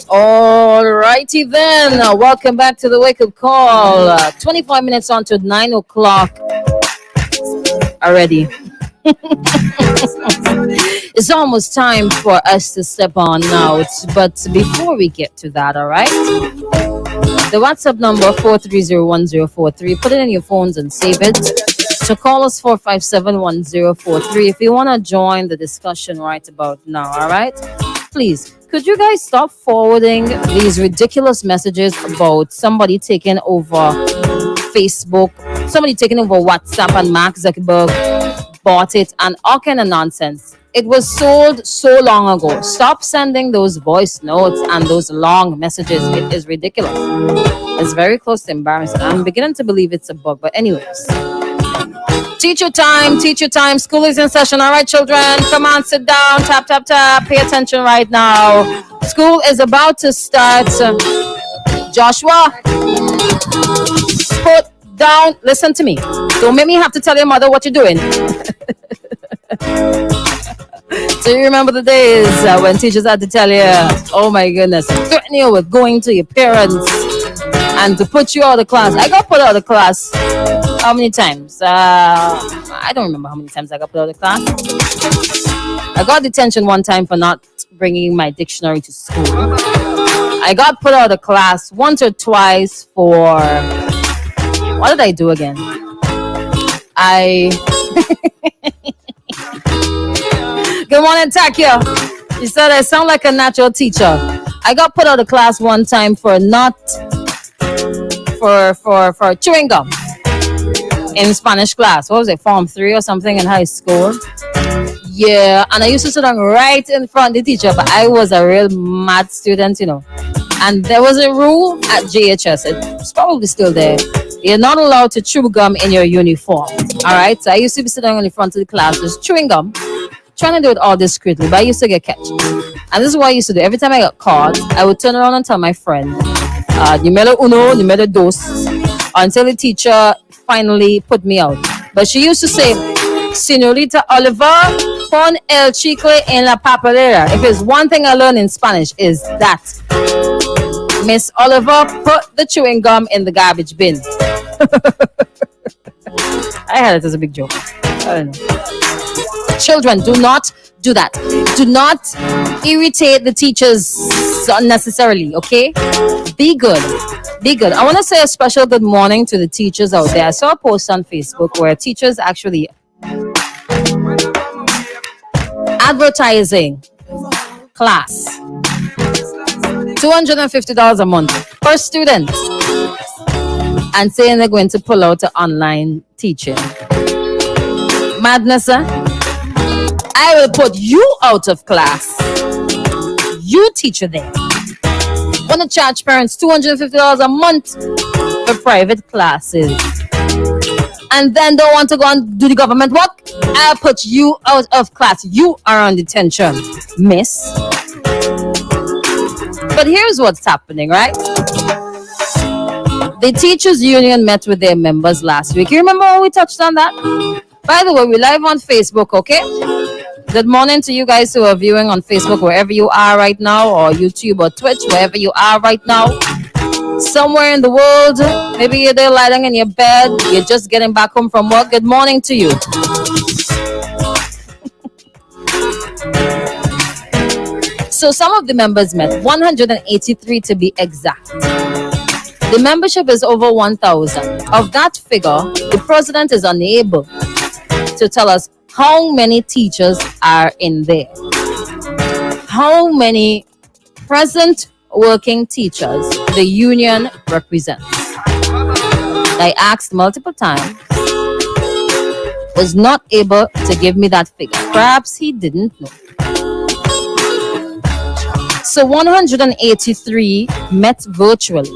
All righty then. Welcome back to the wake up call. 25 minutes on to 9 o'clock already. It's almost time for us to step on now. But before we get to that, all right? The WhatsApp number 4301043. Put it in your phones and save it. So call us 4571043 if you want to join the discussion right about now, all right? Please, could you guys stop forwarding these ridiculous messages about somebody taking over Facebook, somebody taking over WhatsApp, and Mark Zuckerberg bought it, and all kind of nonsense. It was sold so long ago. Stop sending those voice notes and those long messages. It is ridiculous. It's very close to embarrassing. I'm beginning to believe it's a bug, but anyways. Teacher time, teacher time. School is in session. All right, children, come on, sit down. Tap, tap, tap. Pay attention right now. School is about to start. Joshua, put down. Listen to me. Don't make me have to tell your mother what you're doing. So you remember the days when teachers had to tell you, oh my goodness, threaten you with going to your parents and to put you out of class. I got put out of class. How many times? I don't remember how many times I got put out of class. I got detention one time for not bringing my dictionary to school. I got put out of class once or twice for... What did I do again? Good morning, Takia. You said I sound like a natural teacher. I got put out of class one time for chewing gum in Spanish class. What was it, Form 3 or something in high school? Yeah, and I used to sit down right in front of the teacher, but I was a real mad student, you know. And there was a rule at JHS, it's probably still there. You're not allowed to chew gum in your uniform. All right, so I used to be sitting in the front of the class just chewing gum, trying to do it all discreetly, but I used to get catch. And this is what I used to do. Every time I got caught, I would turn around and tell my friend, numero uno, numero dos, until the teacher finally put me out. But she used to say, Señorita Oliver, pon el chicle en la papelera. If there's one thing I learned in Spanish is that Miss Oliver, put the chewing gum in the garbage bin. I had it as a big joke. I don't know. Children, do not do that. Do not irritate the teachers unnecessarily, okay? Be good. Be good. I want to say a special good morning to the teachers out there. I saw a post on Facebook where teachers actually advertising class. $250 a month per student, and saying they're going to pull out the online teaching. Madness, huh? I will put you out of class. You teacher there. Want to charge parents $250 a month for private classes, and then don't want to go and do the government work? I'll put you out of class. You are on detention, miss. But here's what's happening, right? The teachers union met with their members last week. You remember when we touched on that? By the way, we're live on Facebook, okay? Good morning to you guys who are viewing on Facebook, wherever you are right now, or YouTube or Twitch, wherever you are right now. Somewhere in the world, maybe you're there lying in your bed, you're just getting back home from work. Good morning to you. So some of the members met, 183 to be exact. The membership is over 1,000. Of that figure, the president is unable to tell us how many teachers are in there. How many present working teachers the union represents. I asked multiple times, was not able to give me that figure. Perhaps he didn't know. So 183 met virtually.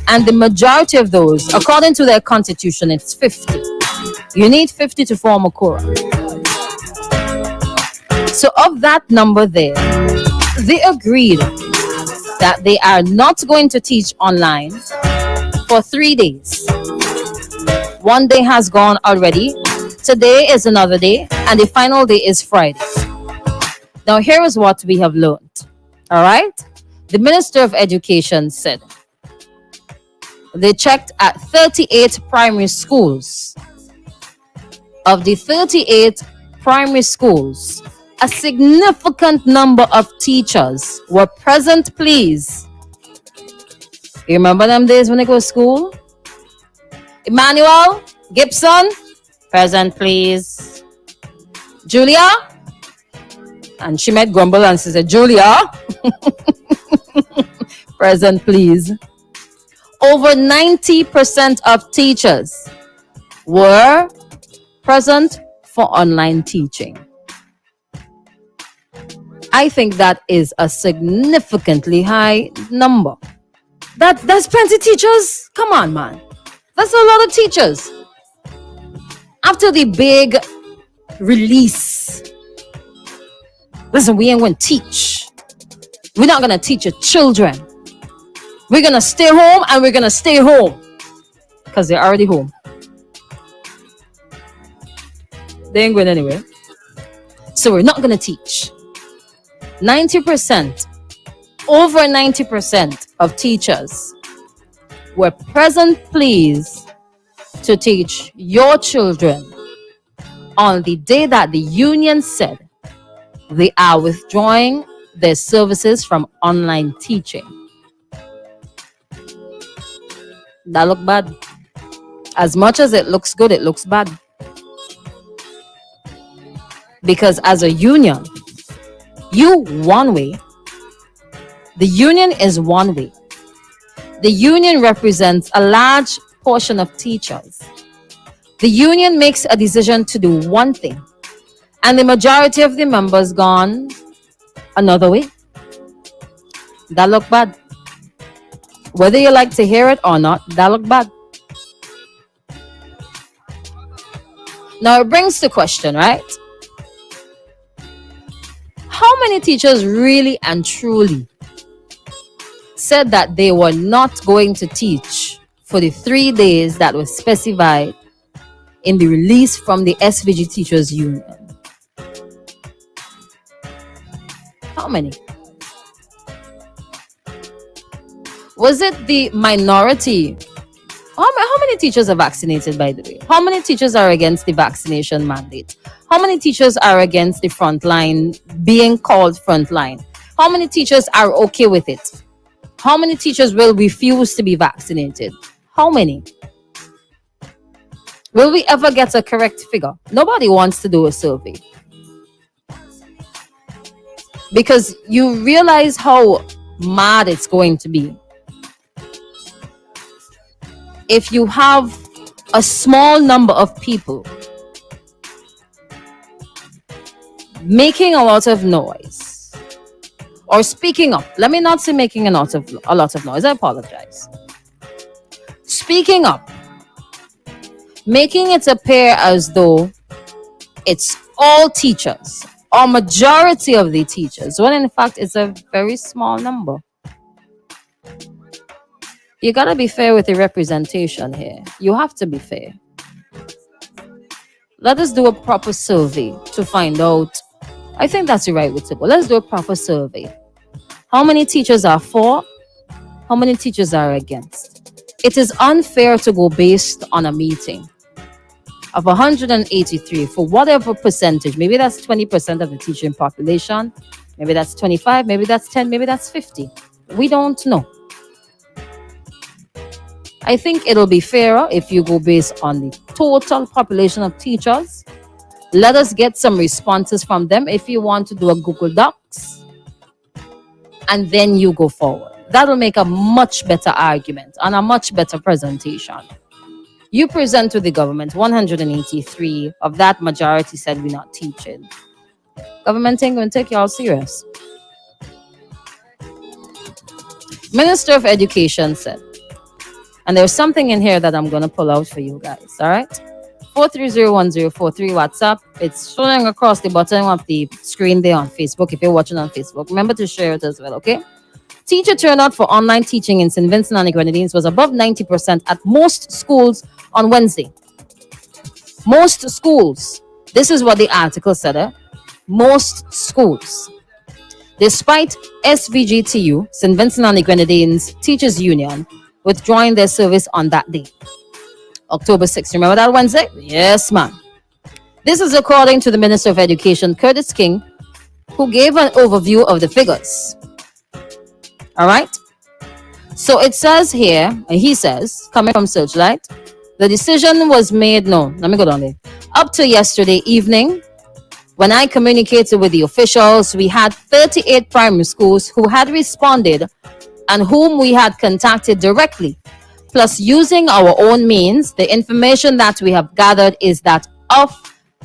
And the majority of those, according to their constitution, it's 50. You need 50 to form a quorum. So of that number there, they agreed that they are not going to teach online for 3 days. One day has gone already. Today is another day, and the final day is Friday. Now, here is what we have learned. All right. The Minister of Education said they checked at 38 primary schools. Of the 38 primary schools, a significant number of teachers were present, please. You remember them days when they go to school? Emmanuel, Gibson, present, please. Julia, and she might grumble and she said, Julia, present, please. Over 90% of teachers were present for online teaching. I think that is a significantly high number. That's plenty teachers. Come on, man. That's a lot of teachers. After the big release, listen, we ain't going to teach. We're not going to teach your children. We're going to stay home and we're going to stay home. Because they're already home. They ain't going anywhere. So we're not going to teach. 90%, over 90% of teachers were present, please, to teach your children on the day that the union said they are withdrawing their services from online teaching. That look bad. As much as it looks good, it looks bad. Because as a union, you one way. The union is one way. The union represents a large portion of teachers. The union makes a decision to do one thing, and the majority of the members gone another way. That look bad. Whether you like to hear it or not, that look bad. Now it brings the question, right? How many teachers really and truly said that they were not going to teach for the 3 days that were specified in the release from the SVG Teachers Union? How many? Was it the minority? How many teachers are vaccinated, by the way? How many teachers are against the vaccination mandate? How many teachers are against the frontline being called frontline? How many teachers are okay with it? How many teachers will refuse to be vaccinated? How many? Will we ever get a correct figure? Nobody wants to do a survey. Because you realize how mad it's going to be if you have a small number of people making a lot of noise or speaking up. Let me not say making a lot of noise. I apologize. Speaking up, making it appear as though it's all teachers or majority of the teachers, when in fact it's a very small number. You gotta be fair with the representation here. You have to be fair. Let us do a proper survey to find out. I think that's the right way to go. Let's do a proper survey. How many teachers are for? How many teachers are against? It is unfair to go based on a meeting of 183 for whatever percentage. Maybe that's 20% of the teaching population. Maybe that's 25, maybe that's 10, maybe that's 50. We don't know. I think it'll be fairer if you go based on the total population of teachers. Let us get some responses from them if you want to do a Google Docs. And then you go forward. That'll make a much better argument and a much better presentation. You present to the government, 183 of that majority said we're not teaching. Government ain't going to take you all serious. Minister of Education said, and there's something in here that I'm going to pull out for you guys, all right? 4301043 WhatsApp. It's showing across the bottom of the screen there on Facebook if you're watching on Facebook. Remember to share it as well, okay? Teacher turnout for online teaching in St. Vincent and the Grenadines was above 90% at most schools on Wednesday. Most schools. This is what the article said, Most schools. despite SVGTU, St. Vincent and the Grenadines Teachers Union, withdrawing their service on that day, October 6th. Remember that Wednesday? Yes, ma'am. This is according to the Minister of Education, Curtis King, who gave an overview of the figures. All right? So it says here, he says, coming from Searchlight, the decision was made, no, let me go down there. Up to yesterday evening, when I communicated with the officials, we had 38 primary schools who had responded and whom we had contacted directly. Plus, using our own means, the information that we have gathered is that of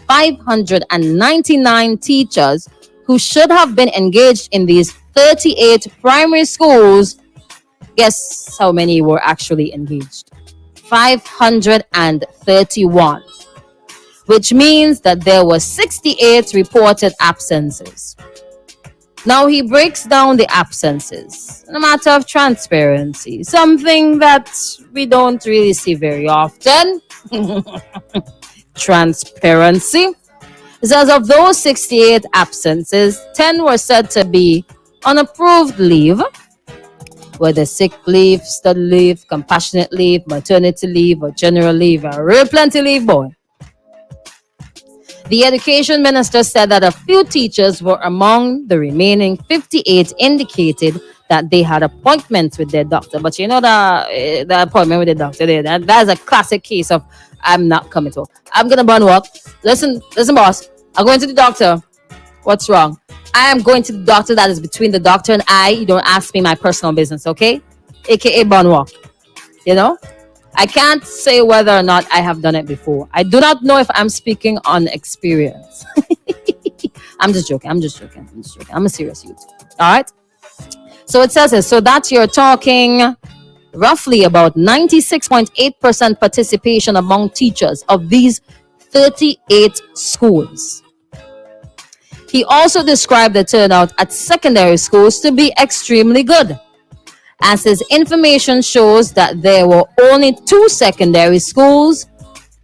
599 teachers who should have been engaged in these 38 primary schools, guess how many were actually engaged? 531, which means that there were 68 reported absences. Now he breaks down the absences in a matter of transparency, something that we don't really see very often. Transparency. It says of those 68 absences, 10 were said to be unapproved leave, whether sick leave, study leave, compassionate leave, maternity leave, or general leave, a real plenty leave, boy. The education minister said that a few teachers were among the remaining 58 indicated that they had appointments with their doctor. But you know the appointment with the doctor there, that's a classic case of I'm not coming to. I'm going to burn work. Listen, boss. I'm going to the doctor. What's wrong? I am going to the doctor. That is between the doctor and I. You don't ask me my personal business, okay? AKA burn work. You know? I can't say whether or not I have done it before. I do not know if I'm speaking on experience. I'm just joking. I'm a serious youth. All right. So it says this. So that you're talking roughly about 96.8% participation among teachers of these 38 schools. He also described the turnout at secondary schools to be extremely good, as his information shows that there were only 2 secondary schools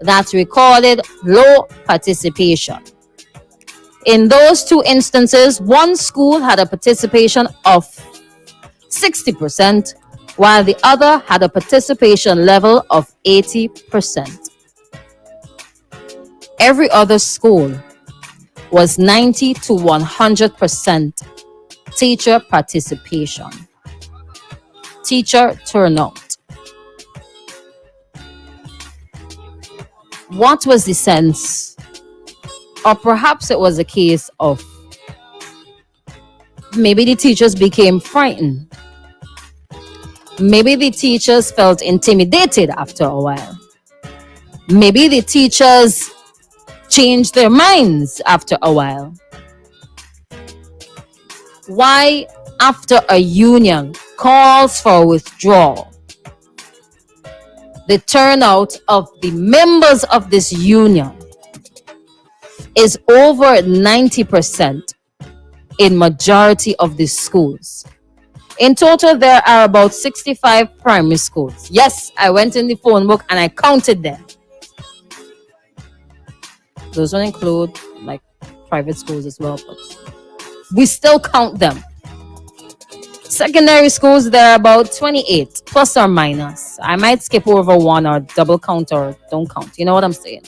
that recorded low participation. In those 2 instances, one school had a participation of 60%, while the other had a participation level of 80%. Every other school was 90 to 100% teacher participation. Teacher turnout. What was the sense? Or perhaps it was a case of maybe the teachers became frightened. Maybe the teachers felt intimidated after a while. Maybe the teachers changed their minds after a while. Why, after a union calls for withdrawal, the turnout of the members of this union is over 90% in majority of the schools? In total, there are about 65 primary schools. Yes, I went in the phone book and I counted them. Those don't include like private schools as well, but we still count them. Secondary schools, there are about 28, plus or minus. I might skip over one or double count or don't count. You know what I'm saying?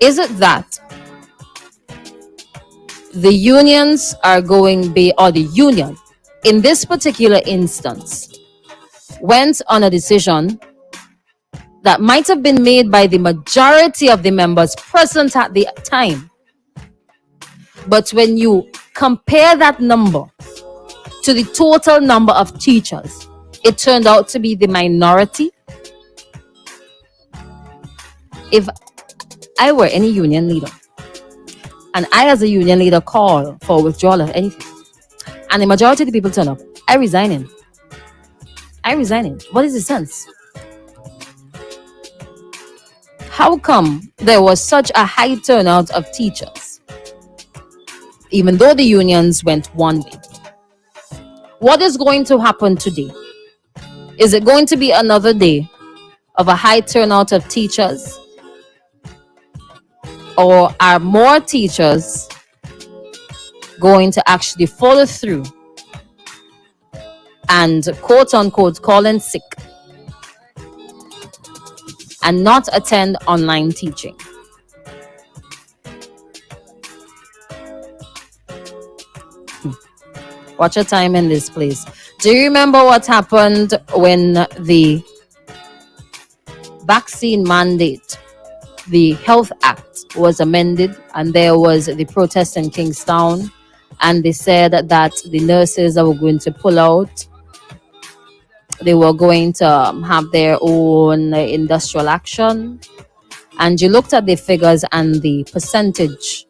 Is it that the unions are going or the union in this particular instance went on a decision that might have been made by the majority of the members present at the time, but when you compare that number to the total number of teachers, it turned out to be the minority? If I were any union leader and I as a union leader call for withdrawal of anything and the majority of the people turn up, I resigning. What is the sense? How come there was such a high turnout of teachers, even though the unions went one way? What is going to happen today? Is it going to be another day of a high turnout of teachers? or are more teachers going to actually follow through and quote unquote call in sick and not attend online teaching? Watch your time in this place. Do you remember what happened when the vaccine mandate, the Health Act, was amended and there was the protest in Kingstown, and they said that the nurses were going to pull out, they were going to have their own industrial action, and you looked at the figures and the percentage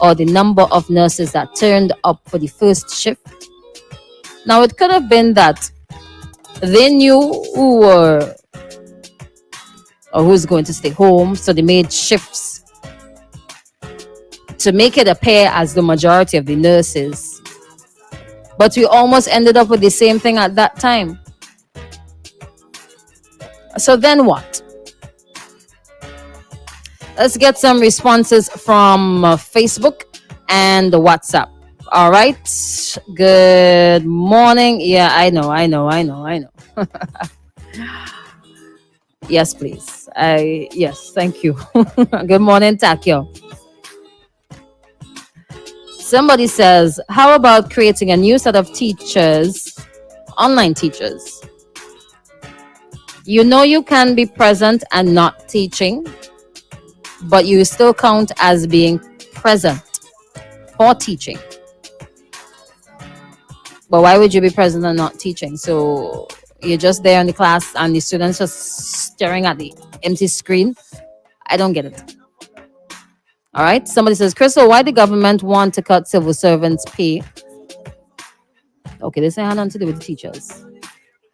or the number of nurses that turned up for the first shift. Now, it could have been that they knew who were or who's going to stay home, so they made shifts to make it appear as the majority of the nurses. But we almost ended up with the same thing at that time. So then what? Let's get some responses from Facebook and WhatsApp. All right. Good morning. Yeah, I know. Yes, please. Yes, thank you. Good morning, Takio. Somebody says, how about creating a new set of teachers, online teachers? You know you can be present and not teaching, but you still count as being present for teaching. But why would you be present and not teaching? So you're just there in the class and the students just staring at the empty screen? I don't get it. All right. Somebody says, Crystal, why the government want to cut civil servants' pay? Okay, this ain't had nothing to do with the teachers.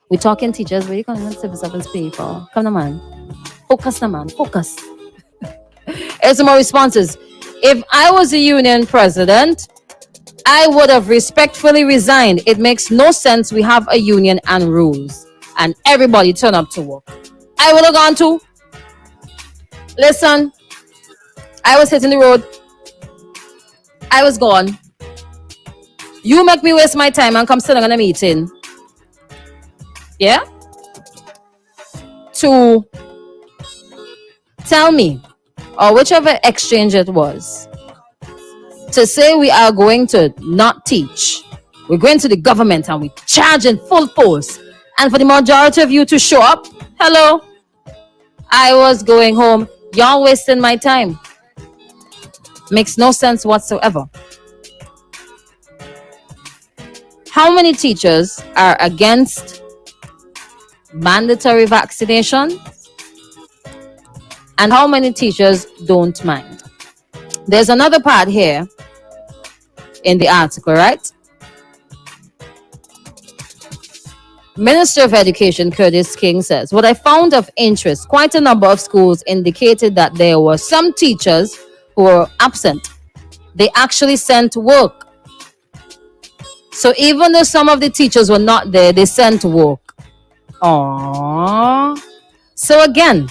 We're talking teachers. Where you calling civil servants' pay for? Come on, man. Focus, man. Focus. Here's some more responses. If I was a union president, I would have respectfully resigned. It makes no sense. We have a union and rules, and everybody turn up to work. I would have gone to. Listen, I was hitting the road. I was gone. You make me waste my time and come sit down in a meeting. Yeah? To tell me, or whichever exchange it was, to say we are going to not teach. We're going to the government and we charge in full force. And for the majority of you to show up, hello, I was going home. Y'all wasting my time. Makes no sense whatsoever. How many teachers are against mandatory vaccination? And how many teachers don't mind? There's another part here in the article, right? Minister of Education Curtis King says, what I found of interest, quite a number of schools indicated that there were some teachers who were absent. They actually sent work. So even though some of the teachers were not there, they sent work. Aww. So again,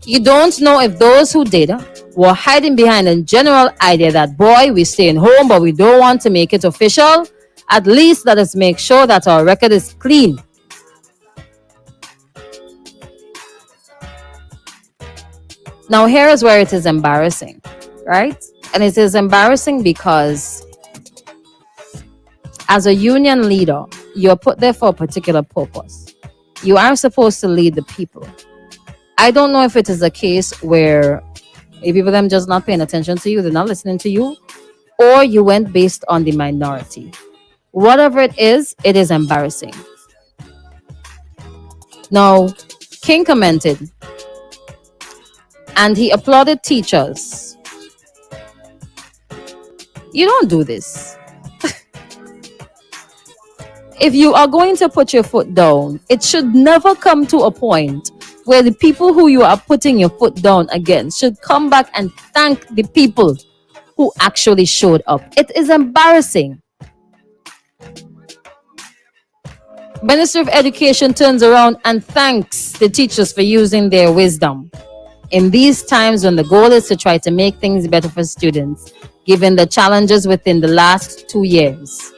you don't know if those who did were hiding behind a general idea that, boy, we're staying home, but we don't want to make it official. At least let us make sure that our record is clean. Now, here is where it is embarrassing, right? And it is embarrassing because as a union leader, you're put there for a particular purpose. You are supposed to lead the people. I don't know if it is a case where people them just not paying attention to you, they're not listening to you, or you went based on the minority. Whatever it is embarrassing. Now, King commented, and he applauded teachers. You don't do this. If you are going to put your foot down, it should never come to a point where the people who you are putting your foot down against should come back and thank the people who actually showed up. It is embarrassing. Minister of Education turns around and thanks the teachers for using their wisdom. in these times when the goal is to try to make things better for students, given the challenges within the last 2 years.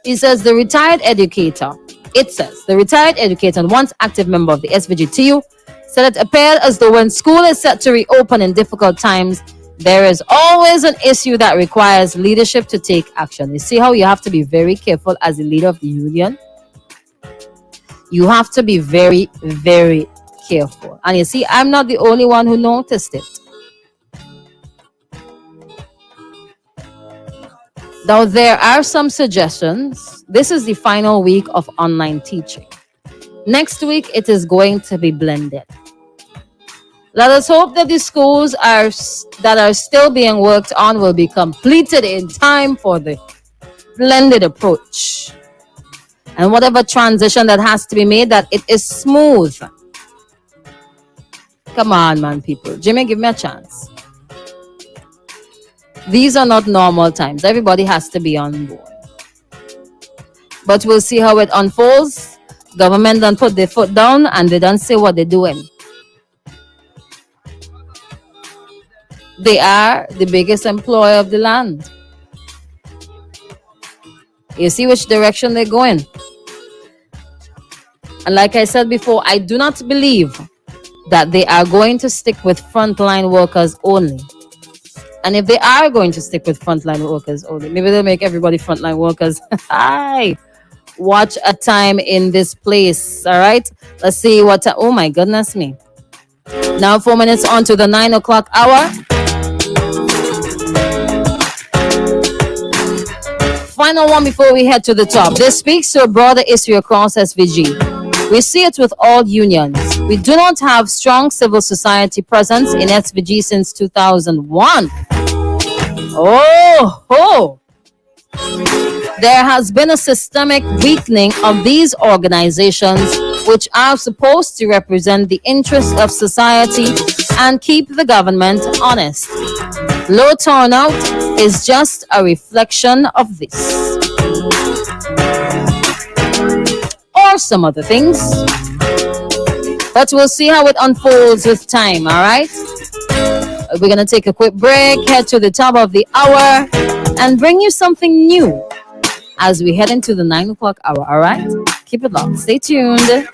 It says the retired educator and once active member of the SVGTU said it appeared as though when school is set to reopen in difficult times, there is always an issue that requires leadership to take action. You see how you have to be very careful as a leader of the union? You have to be very, very careful. And you see, I'm not the only one who noticed it. Now, there are some suggestions. This is the final week of online teaching. Next week, it is going to be blended. Let us hope that the schools that are still being worked on will be completed in time for the blended approach. And whatever transition that has to be made, that it is smooth. Come on, man, people. Jimmy, give me a chance. These are not normal times. Everybody has to be on board. But we'll see how it unfolds. Government don't put their foot down and they don't say what they're doing. They are the biggest employer of the land. You see which direction they're going. And like I said before, I do not believe that they are going to stick with frontline workers only. And if they are going to stick with frontline workers only, maybe they'll make everybody frontline workers. Hi, watch a time in this place. All right, let's see what. Oh my goodness me! Now 4 minutes on to the 9 o'clock hour. Final one before we head to the top. This speaks to a broader issue across SVG. We see it with all unions. We do not have strong civil society presence in SVG since 2001. Oh. There has been a systemic weakening of these organizations, which are supposed to represent the interests of society and keep the government honest. Low turnout is just a reflection of this. Or some other things. But we'll see how it unfolds with time, all right? We're going to take a quick break, head to the top of the hour, and bring you something new as we head into the 9 o'clock hour, all right? Keep it locked. Stay tuned.